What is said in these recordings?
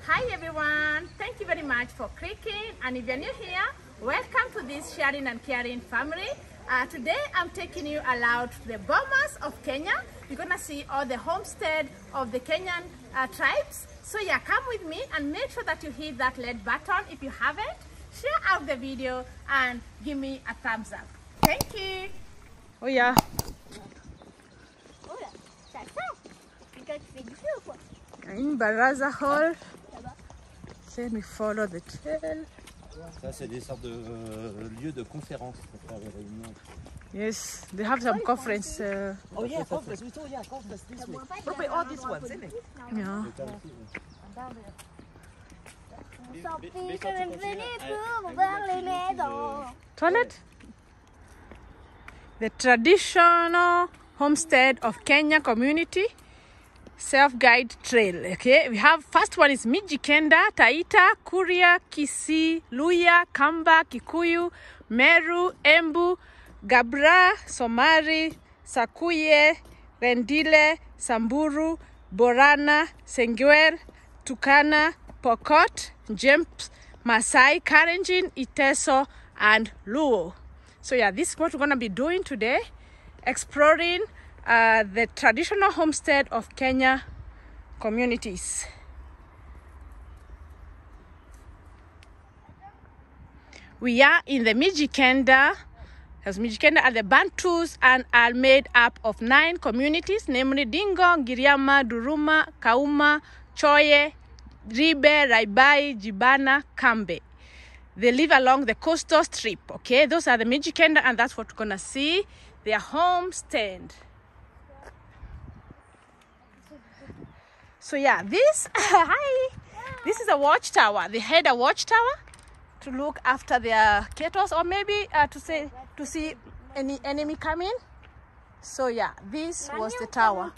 Hi everyone, thank you very much for clicking, and if you're new here, welcome to this sharing and caring family. Today I'm taking you aloud to the Bomas of Kenya. You're gonna see all the homestead of the Kenyan tribes. So yeah, come with me and make sure that you hit that red button if you haven't. Share out the video and give me a thumbs up. Thank you. Oh yeah. In Baraza Hall. Then we follow the trail. Ça, c'est des sortes de lieux de conférence pour faire les réunions. Yes, they have some conference. Oh yeah, conference. We saw conference this week. Probably all these ones, isn't it? Yeah. Toilet. The traditional homestead of Kenya community self-guide trail. Okay, we have first one is Mijikenda, Taita, Kuria, Kisii, Luya, Kamba, Kikuyu, Meru, Embu, Gabra, Somari, Sakuye, Rendile, Samburu, Borana, Sengwer, Turkana, Pokot, Jems, Masai, Karenjin, Iteso, and Luo. So yeah, this is what we're going to be doing today, exploring the traditional homestead of Kenya communities. We are in the Mijikenda. As Mijikenda are the Bantus and are made up of 9 communities, namely Dingo, Giriama, Duruma, Kauma, Choye, Ribe, Raibai, Jibana, Kambe. They live along the coastal strip. Okay, those are the Mijikenda, and that's what we're gonna see, their homestead. So yeah, this hi, this is a watchtower. They had a watchtower to look after their cattle, or maybe to see any enemy coming. So yeah, this was the tower.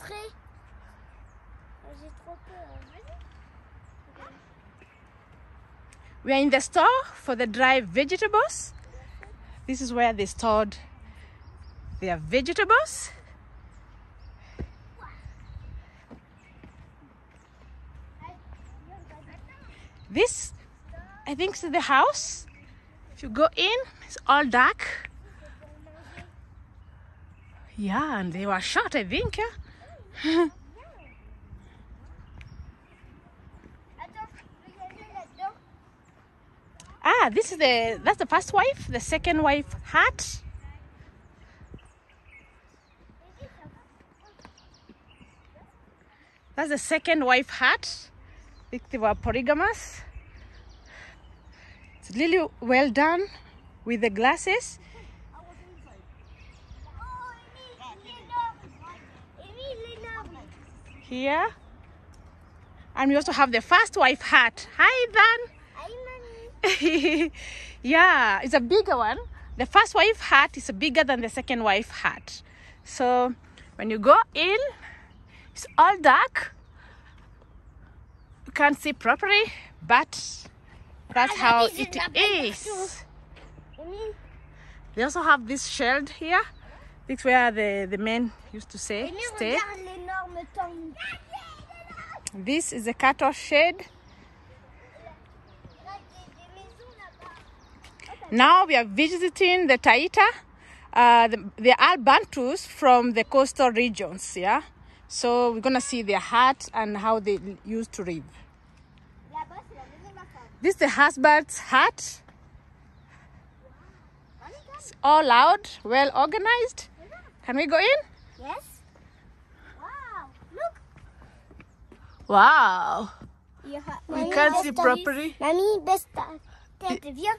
We are in the store for the dry vegetables. This is where they stored their vegetables. This, I think, is the house. If you go in, it's all dark. Yeah, and they were shot, I think. Yeah? This is that's the first wife. The second wife hut. That's the second wife hut. I think they were polygamous. It's really well done with the glasses. Here. And we also have the first wife hut. Hi, Dan. Yeah, it's a bigger one. The first wife hut is bigger than the second wife hut. So when you go in, it's all dark. You can't see properly, but that's how it is. They also have this shed here. This is where the men used to stay. This is the cattle shed. Now we are visiting the Taita. They are Bantus from the coastal regions, yeah? So we're gonna see their hut and how they used to live. This is the husband's hut. It's all loud, well organized. Can we go in? Yes. Wow, look. Wow. We can't see properly. Mamie, baisse ta tête. Viens,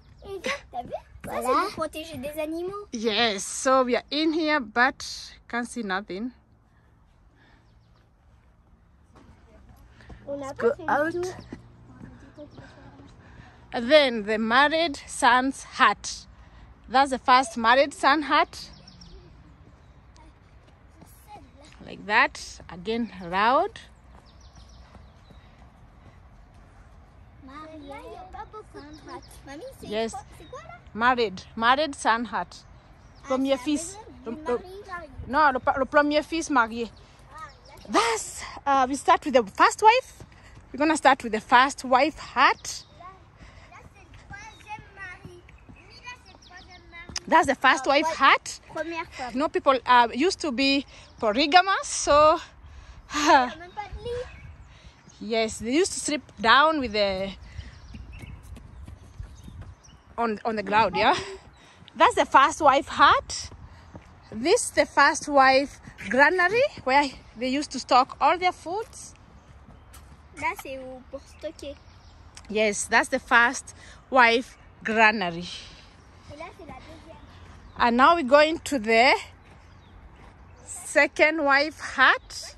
t'as vu? Ça, c'est pour protéger des animaux. Yes, so we are in here, but can't see nothing. Let's go out. And then the married son's hut. That's the first married son hut. Like that. Again, loud. Yes. Married son hut. Premier fils. Non, le premier fils marié. Thus, we start with the first wife. We're gonna start with the first wife hut. That's the first wife hut. You know, people used to be polygamous, so yes, they used to sleep down with the on the ground. Yeah, that's the first wife hut. This is the first wife granary where they used to stock all their foods. Là, c'est pour stocker. Yes, that's the first wife granary. Et là, c'est la deuxième. And now we're going to the second wife hut.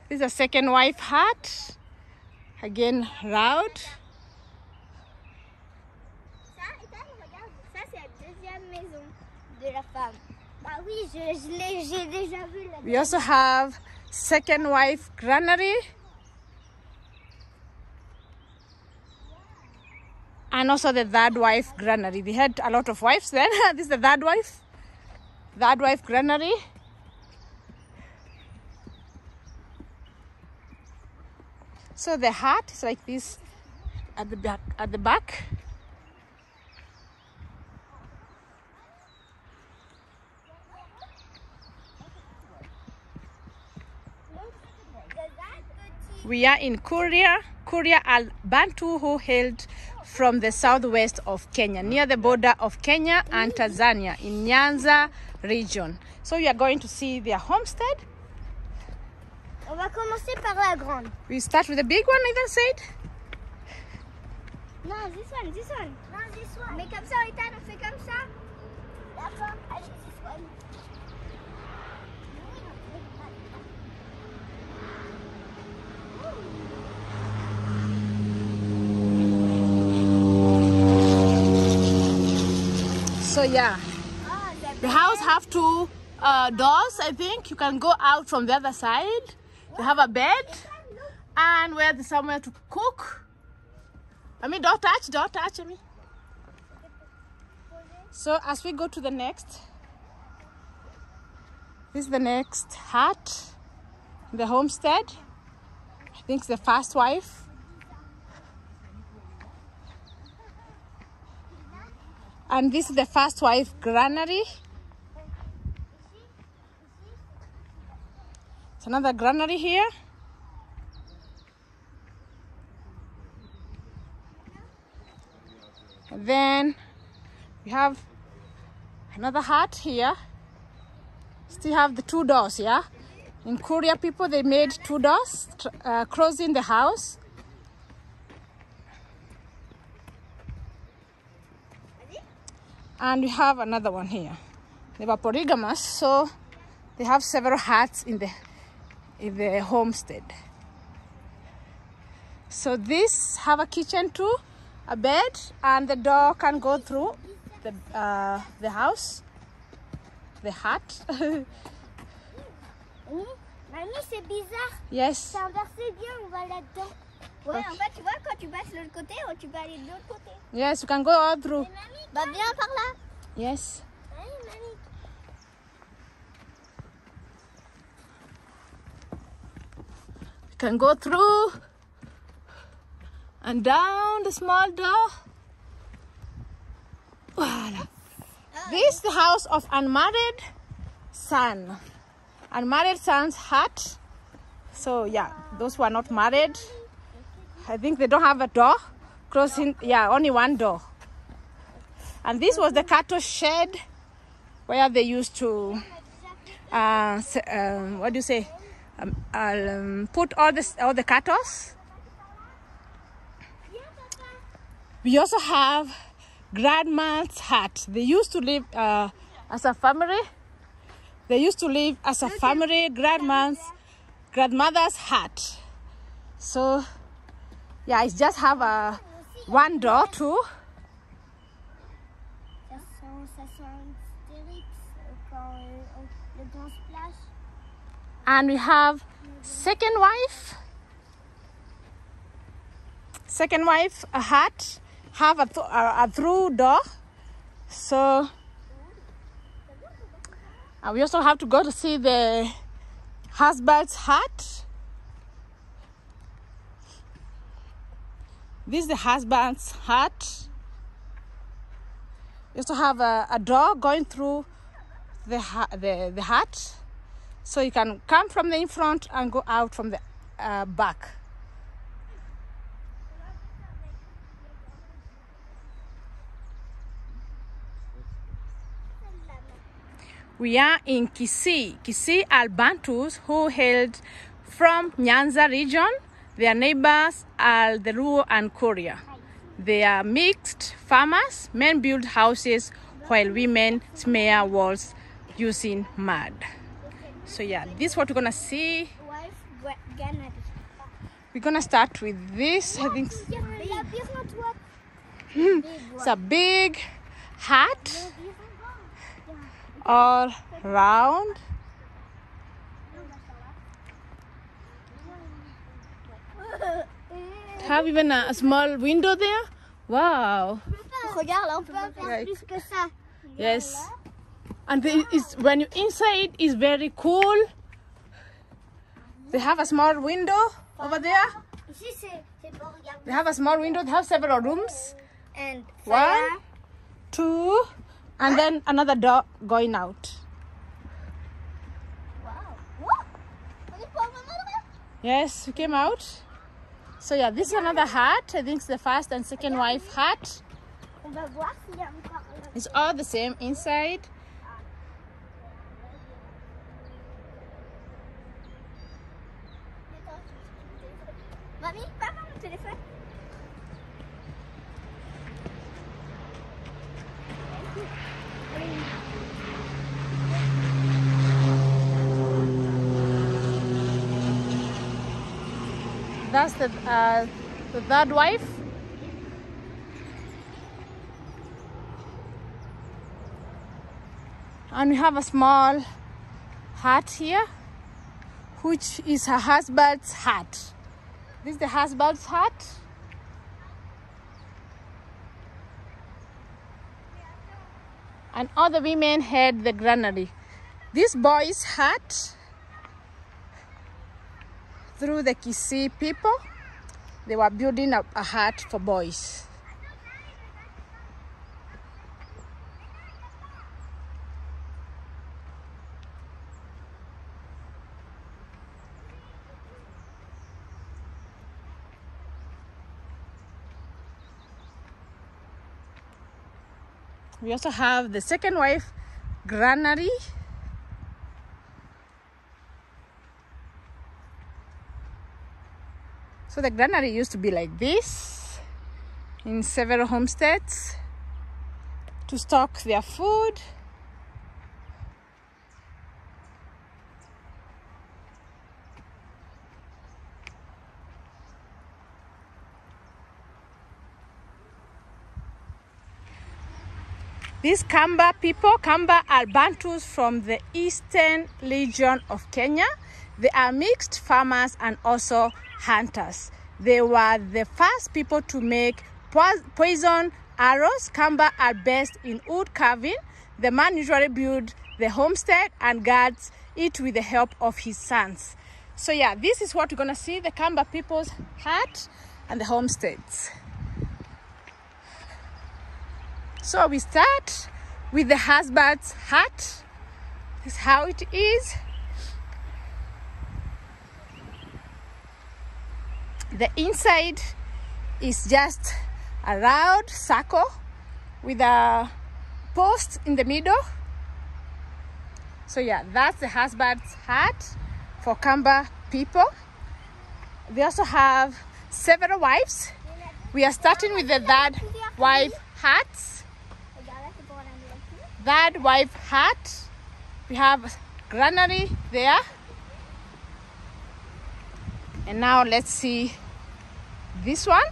This is a second wife hut. Again, round. Ça, et ça, regarde, ça, c'est la deuxième maison de la femme. Bah oui, j'ai déjà vu la. We also have second wife granary. And also the third wife granary. They had a lot of wives then. This is the third wife. Third wife granary. So the hut is like this at the back. We are in Kuria al Bantu, who hailed from the southwest of Kenya, near the border of Kenya and Tanzania in Nyanza region. So we are going to see their homestead. On va commencer par la grande. We start with the big one, Ethan said. Non, this one. Non, this one. Mais comme ça, Ethan, on fait comme ça. D'accord, allez, this one. So yeah, the house have two doors. I think you can go out from the other side. You have a bed and where there's somewhere to cook. I mean, don't touch me. So as we go to the next, this is the next hut, the homestead. I think it's the first wife. And this is the first wife granary. It's another granary here. And then we have another hut here. Still have the two doors, yeah? In Korea, people, they made two doors crossing the house. And we have another one here. They were polygamous, so they have several huts in the homestead. So this have a kitchen too, a bed, and the door can go through the house, the hut. Mamie, c'est bizarre. Yes. C'est inversé bien, on va là-dedans. Ouais, en fait, tu vois, quand tu passes de l'autre côté, tu peux aller de l'autre côté. Yes, you can go all through. Bah, viens par là. Yes. Allez, mamie. You can go through and down the small door. Voila. This is the house of unmarried son. Unmarried son's hut. So yeah, those who are not married, I think they don't have a door crossing. Yeah, only one door. And this was the cattle shed where they used to what do you say? Put all the cattle. We also have grandma's hut. They used to live as a family. They used to live as a family. Grandmother's hut. So yeah, it just have a one door too. And we have second wife a hut, have a through door. So we also have to go to see the husband's hut. This is the husband's hut. You also have a door going through the hut, so you can come from the in front and go out from the back. We are in Kisii. Kisii are Bantus who hailed from Nyanza region. Their neighbors are the Luo and Kuria. They are mixed farmers. Men build houses while women smear walls using mud. So yeah, this is what we're gonna see. We're gonna start with this. I think it's a big hut all round. Have even a small window there. Wow. Right. Yes. And when you inside, it's very cool. They have a small window over there. They have a small window. They have several rooms. And 1, 2, and then another door going out. Yes, we came out. So yeah, this is another hut. I think it's the first and second wife hut. It's all the same inside. That's the third wife. And we have a small hut here, which is her husband's hut. This is the husband's hut. And all the women had the granary. This boy's hut, through the Kisii people, they were building up a hut for boys. We also have the second wife granary. So the granary used to be like this in several homesteads to stock their food. These Kamba people, Kamba are Bantus from the eastern region of Kenya. They are mixed farmers and also hunters. They were the first people to make poison arrows. Kamba are best in wood carving. The man usually builds the homestead and guards it with the help of his sons. So yeah, this is what we're gonna see, the Kamba people's hut and the homesteads. So we start with the husband's hut. This is how it is. The inside is just a round circle with a post in the middle. So yeah, that's the husband's hut for Kamba people. They also have several wives. We are starting with the third wife huts. Third wife hut. We have granary there. And now let's see this one.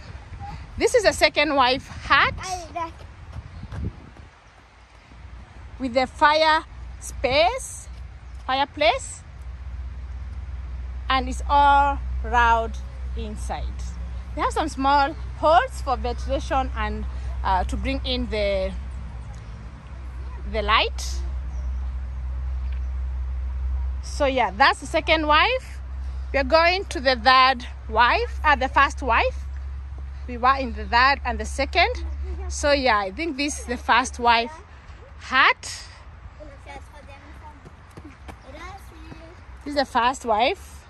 This is a second wife hut with the fireplace, and it's all round inside. They have some small holes for ventilation and to bring in the light. So yeah, that's the second wife. We are going to the third wife, the first wife. we were in the third and the second. So yeah, I think this is the first wife hut. This is the first wife.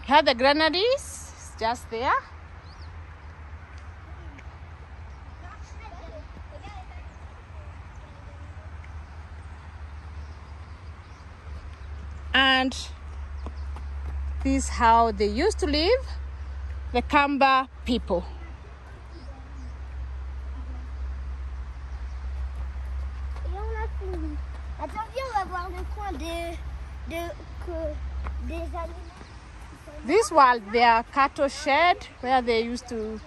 Here the granaries, just there. And this is how they used to live, the Kamba people. This was their cattle shed where they used to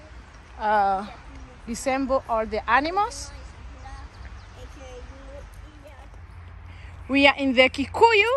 disassemble all the animals. We are in the Kikuyu.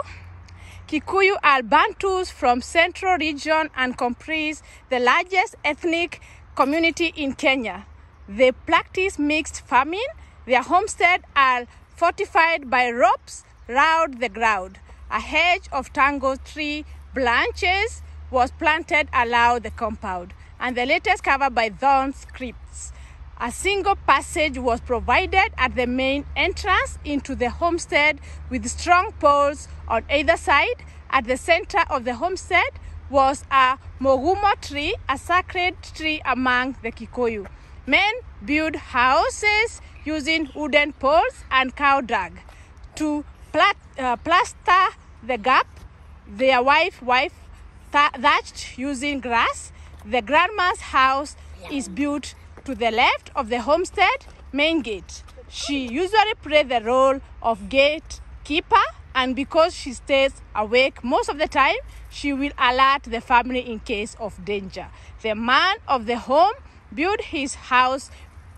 Kikuyu are Bantus from Central Region and comprise the largest ethnic community in Kenya. They practice mixed farming. Their homesteads are fortified by ropes round the ground. A hedge of tango tree branches was planted around the compound, and the latest covered by thorn crypts. A single passage was provided at the main entrance into the homestead with strong poles on either side. At the center of the homestead was a mogumo tree, a sacred tree among the Kikuyu. Men build houses using wooden poles and cow dung. To plaster the gap, their wife thatched using grass. The grandma's house is built to the left of the homestead main gate. She usually plays the role of gatekeeper, and because she stays awake most of the time, she will alert the family in case of danger. The man of the home built his house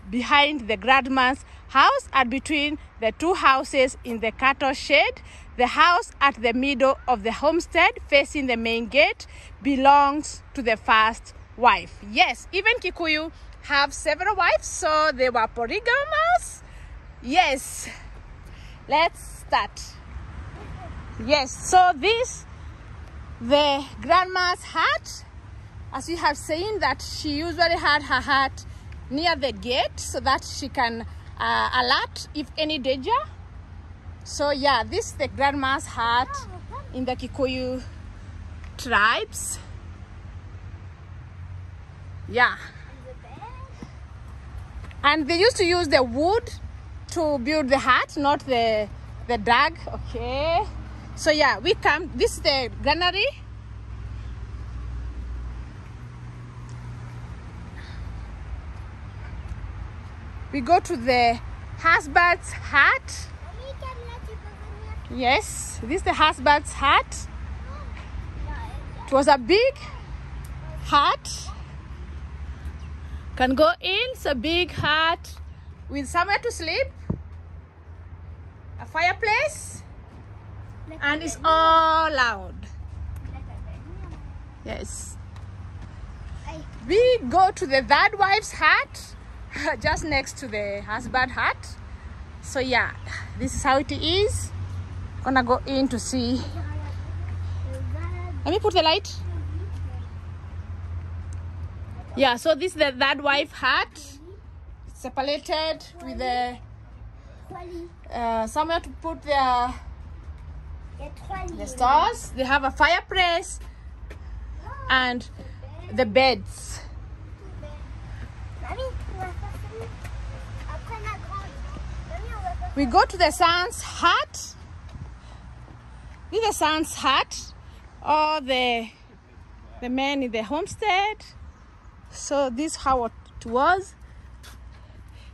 behind the grandma's house and between the two houses in the cattle shed. The house at the middle of the homestead facing the main gate belongs to the first wife. Yes, even Kikuyu have several wives, so they were polygamous. Yes, let's start. Yes, so this the grandma's hut. As you have seen, that she usually had her hut near the gate so that she can alert if any danger. So yeah, this is the grandma's hut in the Kikuyu tribes. Yeah. And they used to use the wood to build the hut, not the dug. Okay. So yeah, we come, this is the granary. We go to the husband's hut. Yes, this is the husband's hut. It was a big hut. Can go in, it's a big hut with somewhere to sleep, a fireplace, and it's all loud. Yes. We go to the third wife's hut, just next to the husband hut. So yeah, this is how it is. Gonna go in to see. Let me put the light. Yeah, so this is the third wife hut, separated with the somewhere to put the stores. They have a fireplace and the beds. We go to the son's hut. This is the son's hut, or the men in the homestead. So this is how it was.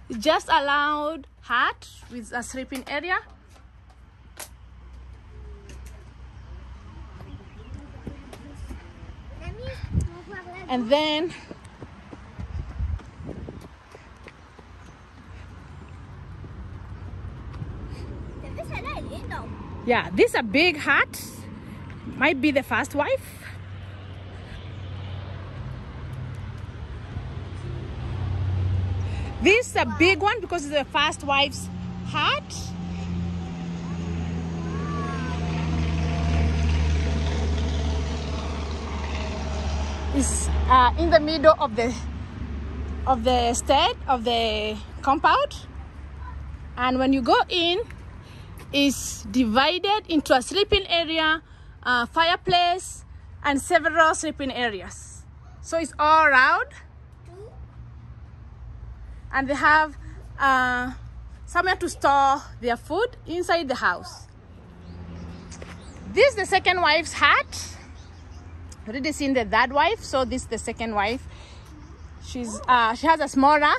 It's just a loud hut with a sleeping area. And then yeah, this is a big hut. Might be the first wife. This is a big one because it's the first wife's hut. Is in the middle of the stead of the compound, and when you go in, it's divided into a sleeping area, fireplace, and several sleeping areas. So it's all around, and they have somewhere to store their food inside the house. This is the second wife's hut. Already seen the third wife, so this is the second wife. She has a smaller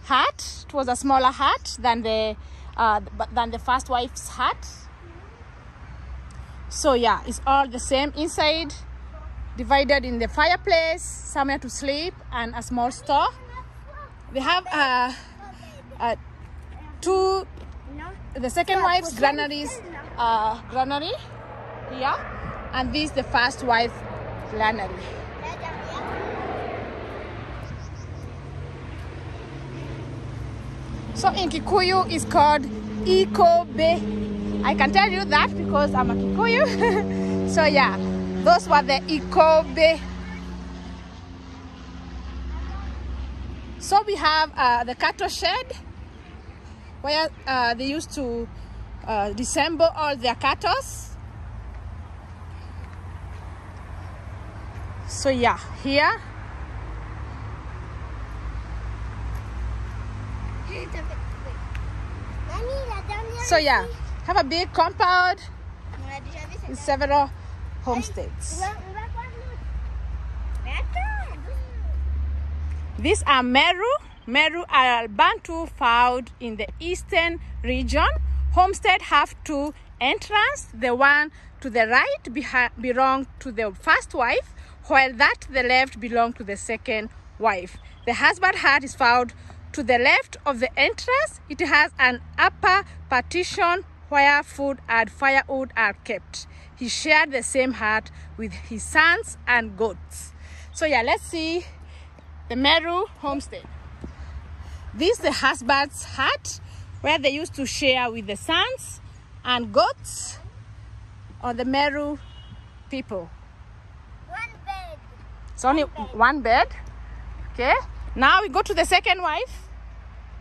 hut. It was a smaller hut than the first wife's hut. So yeah, it's all the same inside, divided in the fireplace, somewhere to sleep, and a small store. They have the second wife's granary here, and this is the first wife granary. So in Kikuyu it's called Ikobe. I can tell you that because I'm a Kikuyu. So yeah, those were the Ikobe. So we have the cattle shed where they used to disassemble all their cattle. So yeah, here. So yeah, have a big compound with several homesteads. These are Meru. Meru are Bantu found in the eastern region. Homestead have two entrances. The one to the right belonged to the first wife, while that to the left belonged to the second wife. The husband hut is found to the left of the entrance. It has an upper partition where food and firewood are kept. He shared the same hut with his sons and goats. So yeah, let's see the Meru homestead. This is the husband's hut where they used to share with the sons and goats or the Meru people. One bed. It's only one bed. Okay. Now we go to the second wife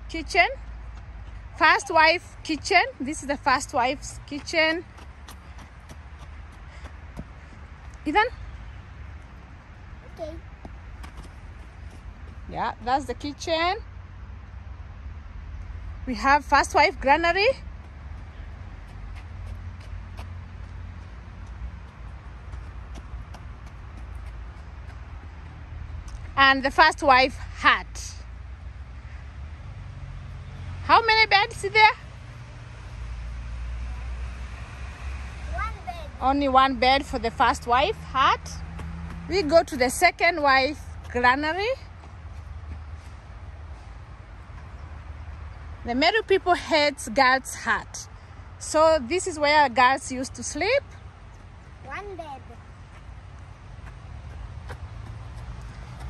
kitchen. First wife kitchen. This is the first wife's kitchen. Ethan? Okay. Yeah, that's the kitchen. We have first wife granary. And the first wife hut. How many beds is there? One bed. Only one bed for the first wife hut. We go to the second wife granary. The Meru people hates girls' hut. So this is where girls used to sleep. One bed.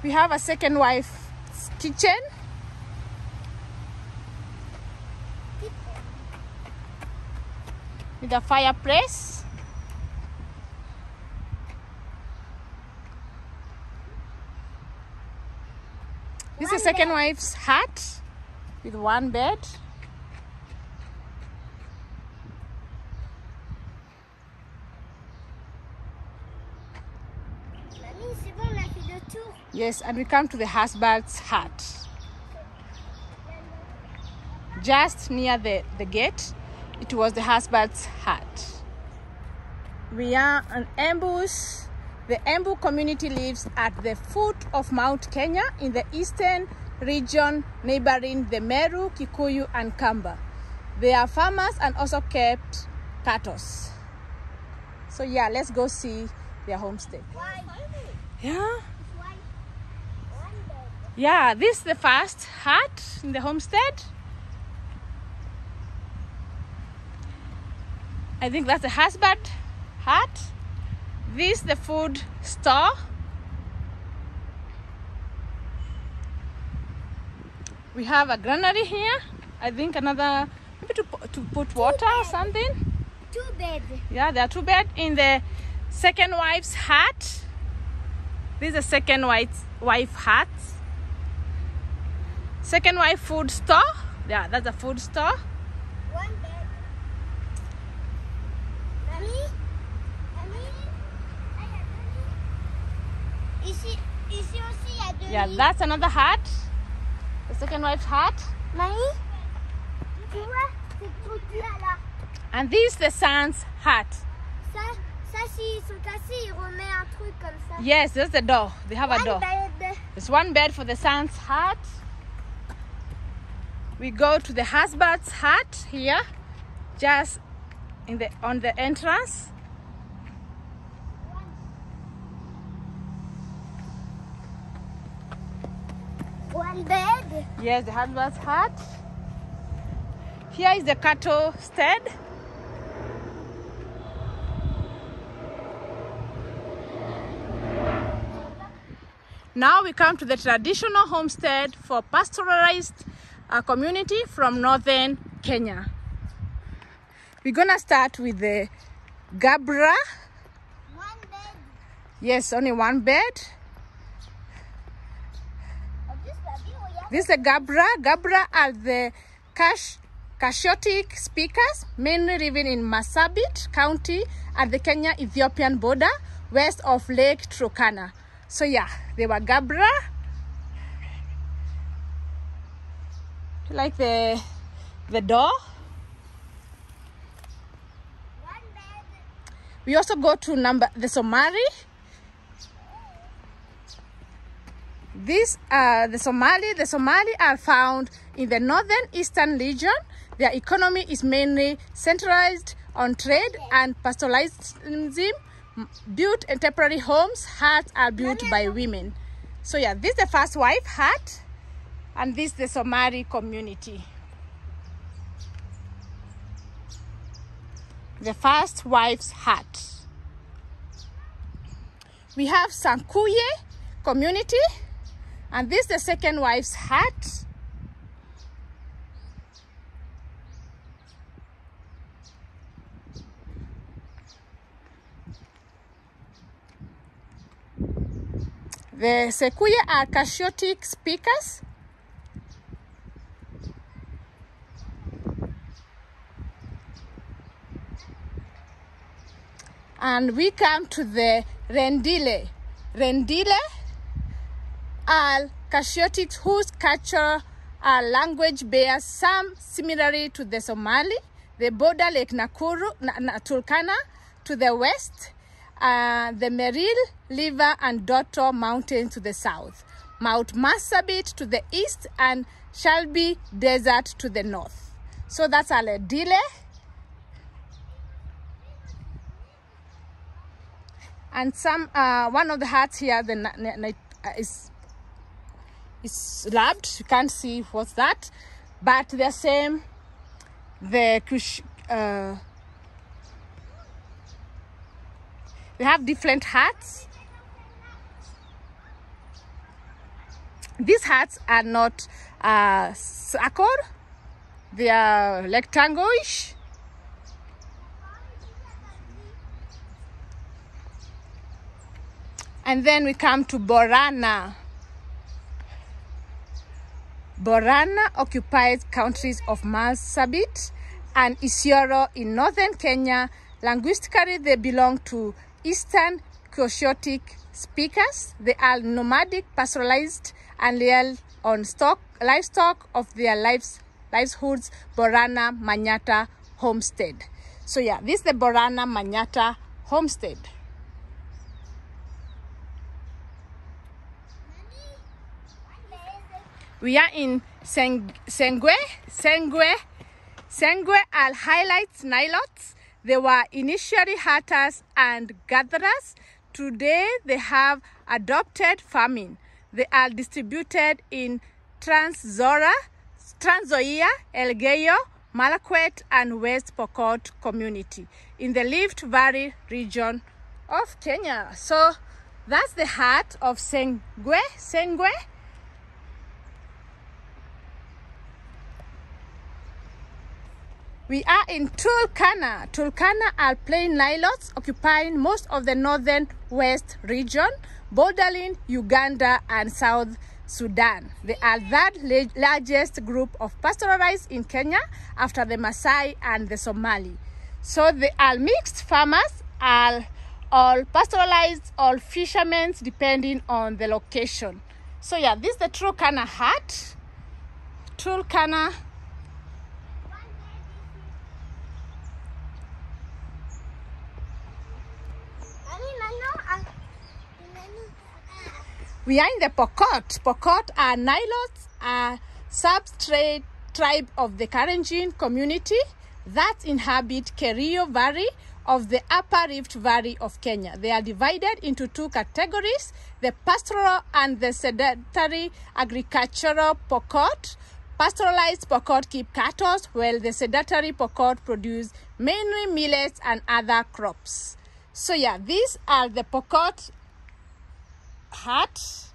We have a second wife's kitchen. With a fireplace. This is second wife's hut with one bed. Yes, and we come to the husband's hut. Just near the gate, it was the husband's hut. We are on Embu's. The Embu community lives at the foot of Mount Kenya in the eastern region neighboring the Meru, Kikuyu, and Kamba. They are farmers and also kept cattle. So yeah, let's go see their homestead. Yeah. Yeah, this is the first hut in the homestead. I think that's the husband hut. This is the food store. We have a granary here. I think another maybe to put water or something? 2 beds. Yeah, there are 2 beds in the second wife's hut. This is the second wife hut. Second wife food store. Yeah, that's a food store. 1 bed. Mommy? Ici aussi, il y a 2 Yeah, lits. that's another hut. The second wife's hut. Mamie, tu vois, ces trucs-là, là. And this is the son's hut. Ça, s'ils sont cassés, ils remettent un truc comme ça. Yes, there's the door. They have a 1 door. bed. There's 1 bed for the son's hut. We go to the husband's hut here, just on the entrance. One bed. Yes, the husband's hut. Here is the cattle stead. Now we come to the traditional homestead for pastoralized community from northern Kenya. We're gonna start with the Gabra. 1 bed. Yes, only 1 bed. This is the Gabra. Gabra are the Kashotik speakers, mainly living in Marsabit County at the Kenya-Ethiopian border, west of Lake Turkana. So yeah, they were Gabra. Like the door. 1 bed. We also go to the Somali. The Somali are found in the northern eastern region. Their economy is mainly centralized on trade and pastoralism. Built in temporary homes, huts are built by women. So yeah, this is the first wife hut, and this is the Somali community. The first wife's hut. We have Sankuye community, and this is the second wife's hut. The Sekuye are Kashotik speakers. And we come to the Rendile. Rendile are Kashotics whose culture and language bears some similarity to the Somali. They border Lake Turkana to the west, the Meril River and Doto Mountains to the south, Mount Marsabit to the east, and Shalbi Desert to the north. So that's our Rendile. And one of the huts here is labbed. You can't see what's that, but the same. They have different huts. These huts are not circle; they are rectangular-ish. And then we come to Borana. Borana occupies countries of Marsabit and Isiolo in northern Kenya. Linguistically, they belong to Eastern Kashotik speakers. They are nomadic, pastoralized, and rely on livestock of their livelihoods. Borana Manyata homestead. So yeah, this is the Borana Manyata homestead. We are in Sengwe. Sengwe are highlights Nilots. They were initially hunters and gatherers. Today they have adopted farming. They are distributed in Trans Nzoia, Elgeyo, Marakwet, and West Pokot community in the Rift Valley region of Kenya. So that's the hut of Sengwe. We are in Turkana. Turkana are plain nilotes occupying most of the northern west region, bordering Uganda and South Sudan. They are the largest group of pastoralists in Kenya after the Maasai and the Somali. So they are mixed farmers, are all pastoralized, all fishermen, depending on the location. So yeah, this is the Turkana hut. Turkana. We are in the Pokot. Pokot are nilotes, a substrate tribe of the Kalenjin community that inhabit Kerio Valley of the Upper Rift Valley of Kenya. They are divided into two categories, the pastoral and the sedentary agricultural Pokot. Pastoralized Pokot keep cattle, while the sedentary Pokot produce mainly millets and other crops. So yeah, these are the Pokot hut.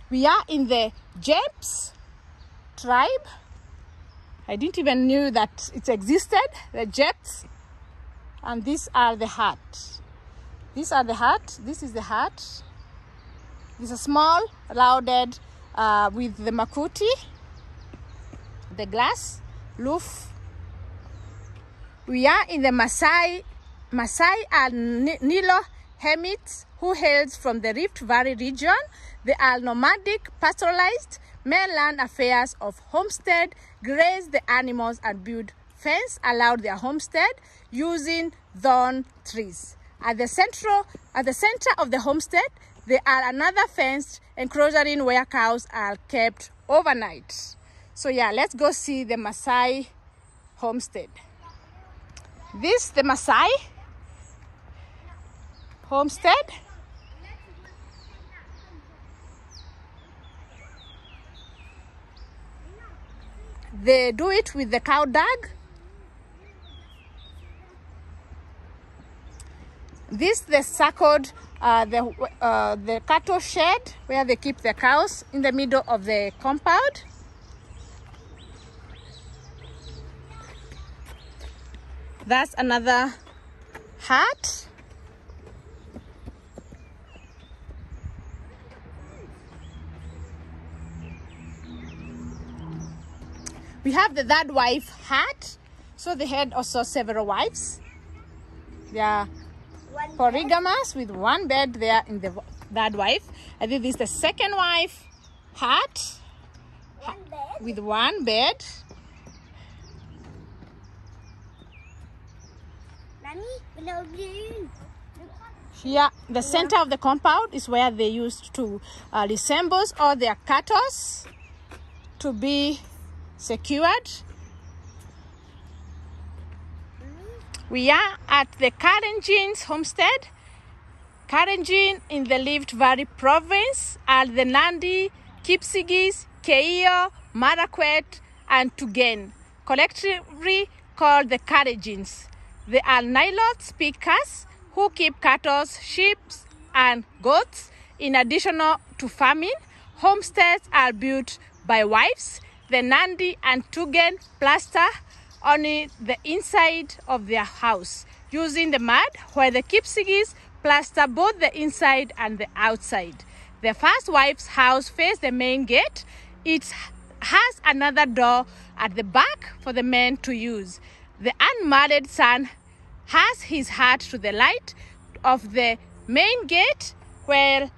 We are in the Jeps tribe. I didn't even knew that it existed, the Jeps. And these are the hut. These are the hut. This is the hut. This is a small, rounded with the makuti, the glass roof. We are in the Maasai and Nilo Hemites who hails from the Rift Valley region. They are nomadic, pastoralized, mainland affairs of homestead, graze the animals and build fence allowed their homestead using thorn trees. At the center of the homestead, there are another fenced enclosure where cows are kept overnight. So yeah, let's go see the Maasai homestead. This is the Maasai homestead. They do it with the cow dung. This the circled the cattle shed where they keep the cows in the middle of the compound. That's another hut. We have the third wife hut. So they had also several wives. They are polygamous with one bed there in the third wife. I think this is the second wife hut with one bed. Here, the center of the compound is where they used to resemble all their cattle to be secured. We are at the Kalenjin's homestead. Kalenjin in the Rift Valley province are the Nandi, Kipsigis, Keio, Marakwet, and Tugen, collectively called the Kalenjins. They are Nilot speakers who keep cattle, sheep, and goats. In addition to farming, homesteads are built by wives. The Nandi and Tugen plaster only the inside of their house using the mud, while the Kipsigis plaster both the inside and the outside. The first wife's house faces the main gate. It has another door at the back for the men to use. The unmarried son has his hut to the right of the main gate, where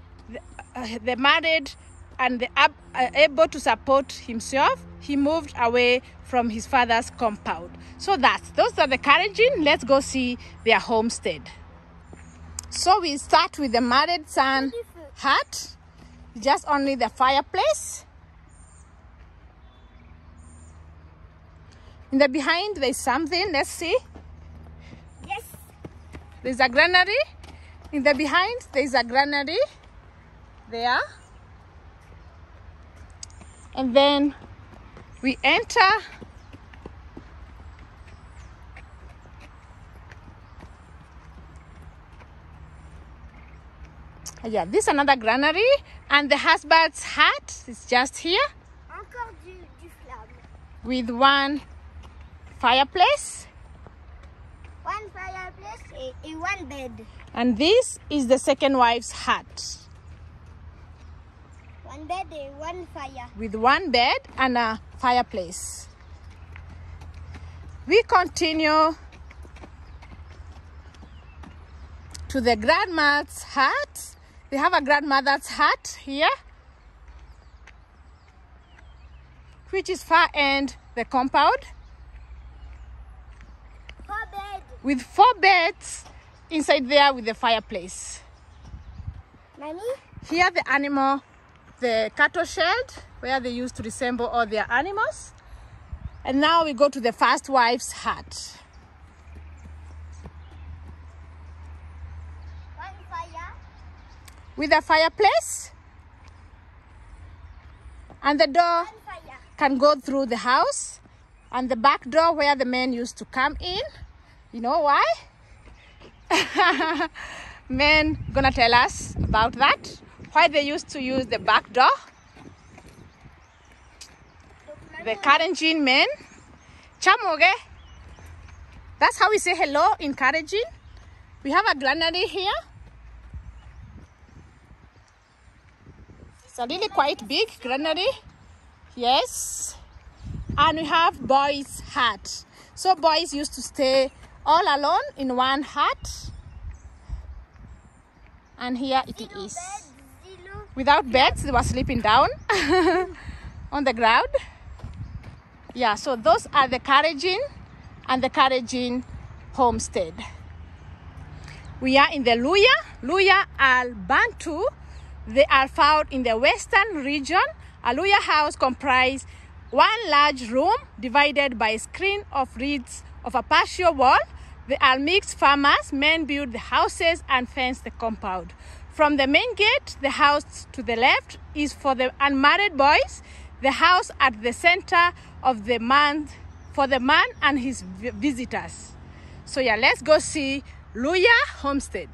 the married and the able to support himself, he moved away from his father's compound. So those are the Kalenjin. Let's go see their homestead. So we start with the married son hut, just only the fireplace. In the behind there's something, let's see. Yes. There's a granary. In the behind there's a granary there. And then we enter Yeah, this is another granary, and the husband's hut is just here Encore du flamme. with one fireplace. One fireplace et one bed. And this is the second wife's hut One bed et one fire. with one bed and a fireplace. We continue to the grandma's hut. They have a grandmother's hut here, which is far end the compound, 4 beds. with 4 beds inside there with the fireplace. Mommy? Here the animal, the cattle shed where they used to resemble all their animals. And now we go to the first wife's hut. One fire. With a fireplace, and the door One fire. can go through the house, and the back door where the men used to come in. You know why? Men gonna tell us about that, why they used to use the back door. The Karenjin men. Chamoge. That's how we say hello in Karenjin. We have a granary here. It's a really quite big granary. Yes. And we have boys' hut. So boys used to stay all alone in one hut. And here it is. Without beds, they were sleeping down on the ground. Yeah, so those are the Karenjin and the Karenjin homestead. We are in the Luya are Bantu. They are found in the western region. A Luya house comprises one large room divided by a screen of reeds of a patio wall. They are mixed farmers. Men build the houses and fence the compound. From the main gate, the house to the left is for the unmarried boys. The house at the center of the man, for the man and his visitors. So yeah, let's go see Luya homestead.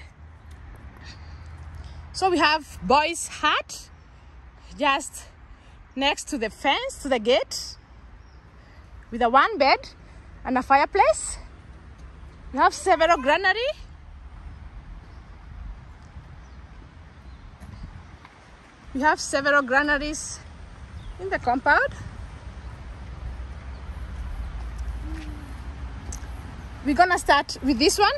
So we have boys' hut just next to the fence, to the gate, with a one bed and a fireplace. We have several granary. We have several granaries in the compound. We're gonna start with this one.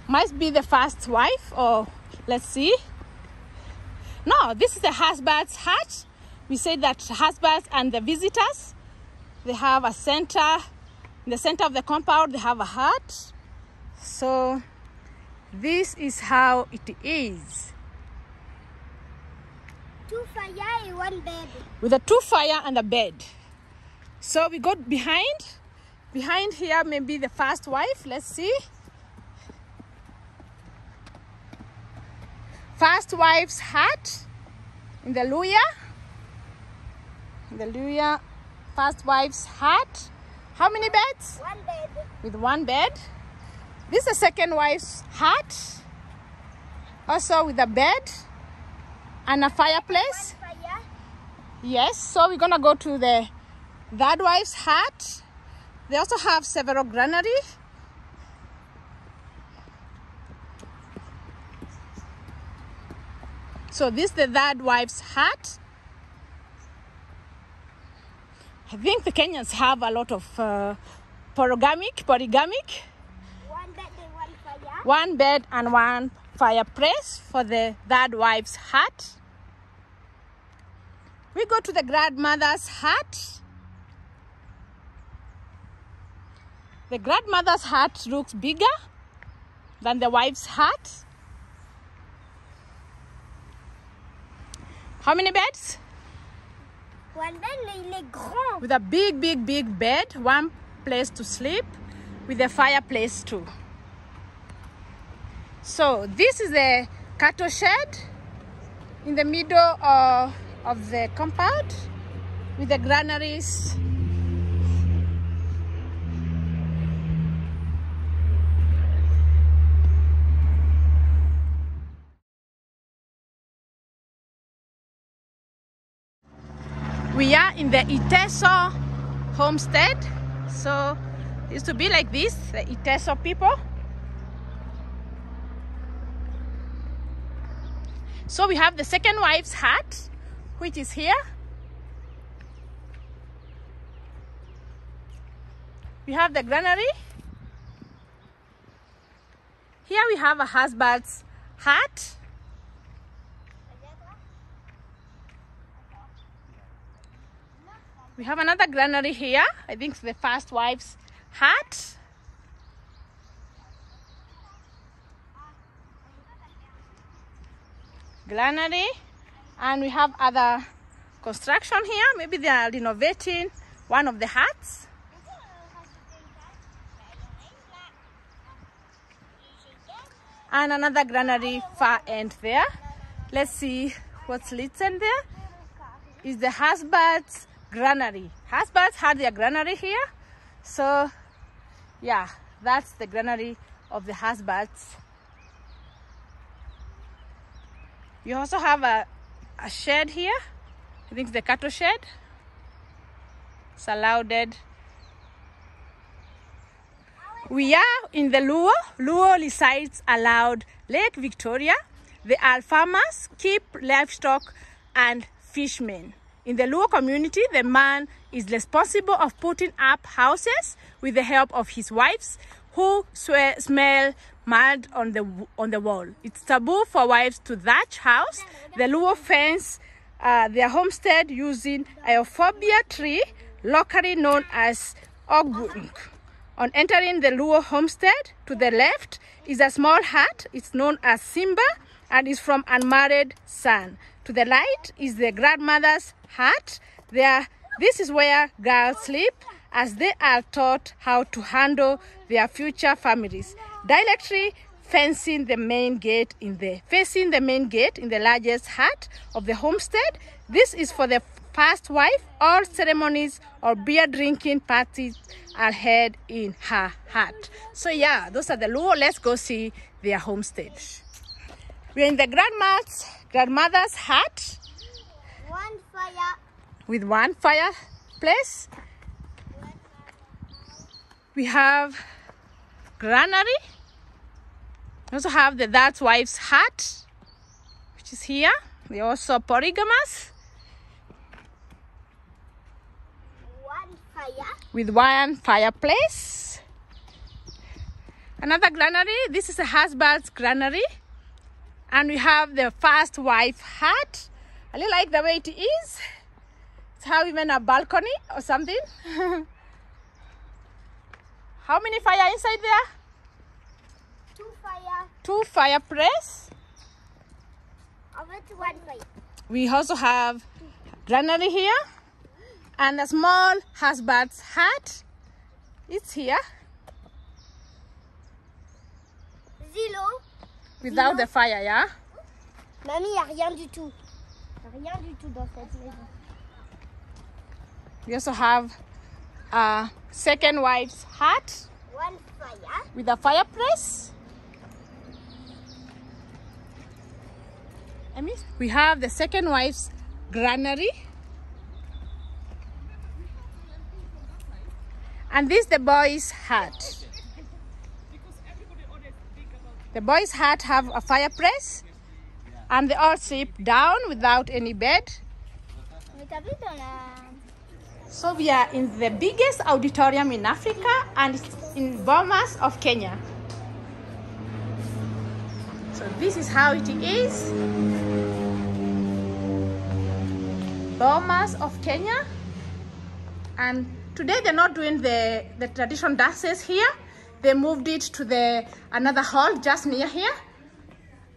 Might be the first wife, or let's see. No, this is the husband's hut. We said that husbands and the visitors, they have a center. In the center of the compound, they have a hut. So this is how it is. 2 fire et 1 bed. With a 2 fire and a bed. So we go behind. Behind here, maybe the first wife. Let's see. First wife's hut in the Luya. The Luya first wife's hut. How many beds? 1 bed. With 1 bed. This is the second wife's hut. Also with a bed and a fireplace. 1 fire. Yes, so we're gonna go to the third wife's hut. They also have several granary. So this is the third wife's hut. I think the Kenyans have a lot of polygamic. 1 bed and 1 fire. 1 bed and 1 fireplace for the third wife's hut. We go to the grandmother's hut. The grandmother's hut looks bigger than the wife's hut. How many beds? 1 bed, mais il est grand. With a big bed, 1 place to sleep, with a fireplace too. So this is the cattle shed in the middle of the compound with the granaries. We are in the Iteso homestead. So it used to be like this, the Iteso people. So we have the second wife's hut, which is here. We have the granary. Here we have a husband's hut. We have another granary here. I think it's the first wife's hut. Granary. And we have other construction here. Maybe they are renovating one of the huts. And another granary far end there. Let's see what's written there. Is the husband's granary. Husbands had their granary here. So yeah, that's the granary of the husbands. You also have a shed here. I think it's the cattle shed. It's allowed. We are in the Luo. Luo resides allowed Lake Victoria. They are farmers, keep livestock and fishermen. In the Luo community, the man is responsible of putting up houses with the help of his wives, who smell mud on the wall. It's taboo for wives to thatch house. The Luo fence their homestead using a euphobia tree, locally known as ogung. On entering the Luo homestead, to the left is a small hut. It's known as Simba and is from unmarried son. To the right is the grandmother's hut. This is where girls sleep, as they are taught how to handle their future families. Directly facing the main gate in the largest hut of the homestead. This is for the first wife. All ceremonies or beer drinking parties are held in her hut. So yeah, those are the Luo. Let's go see their homestead. We're in the grandmother's hut. One fire. With one fireplace. We have granary. We also have the dad's wife's hut, which is here. They're also polygamous. One fire. With one fireplace. Another granary. This is a husband's granary. And we have the first wife hut. I really like the way it is. It's have even a balcony or something. How many fire inside there? 2 fire. 2 fireplace. One fire. We also have granary here. And a small husband's hut. It's here. Zilo. Without the fire, yeah? Mamie, il n'y a rien du tout. Rien du tout dans cette maison. We also have a second wife's hut. One fire. With a fireplace. We have the second wife's granary. And this is the boys' hut. The boys' hut have a fireplace. And they all sleep down without any bed. So we are in the biggest auditorium in Africa, and it's in Bomas of Kenya. So this is how it is. Bomas of Kenya. And today they're not doing the traditional dances here. They moved it to another hall just near here.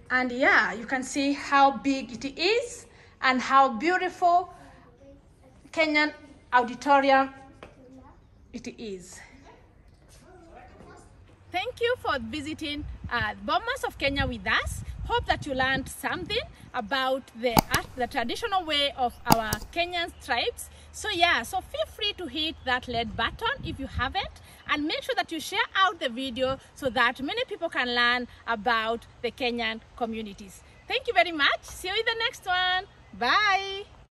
And yeah, you can see how big it is and how beautiful Kenyan auditorium it is. Thank you for visiting Bomas of Kenya with us. Hope that you learned something about the traditional way of our Kenyan tribes. So yeah, so feel free to hit that red button if you haven't, and make sure that you share out the video so that many people can learn about the Kenyan communities. Thank you very much. See you in the next one. Bye.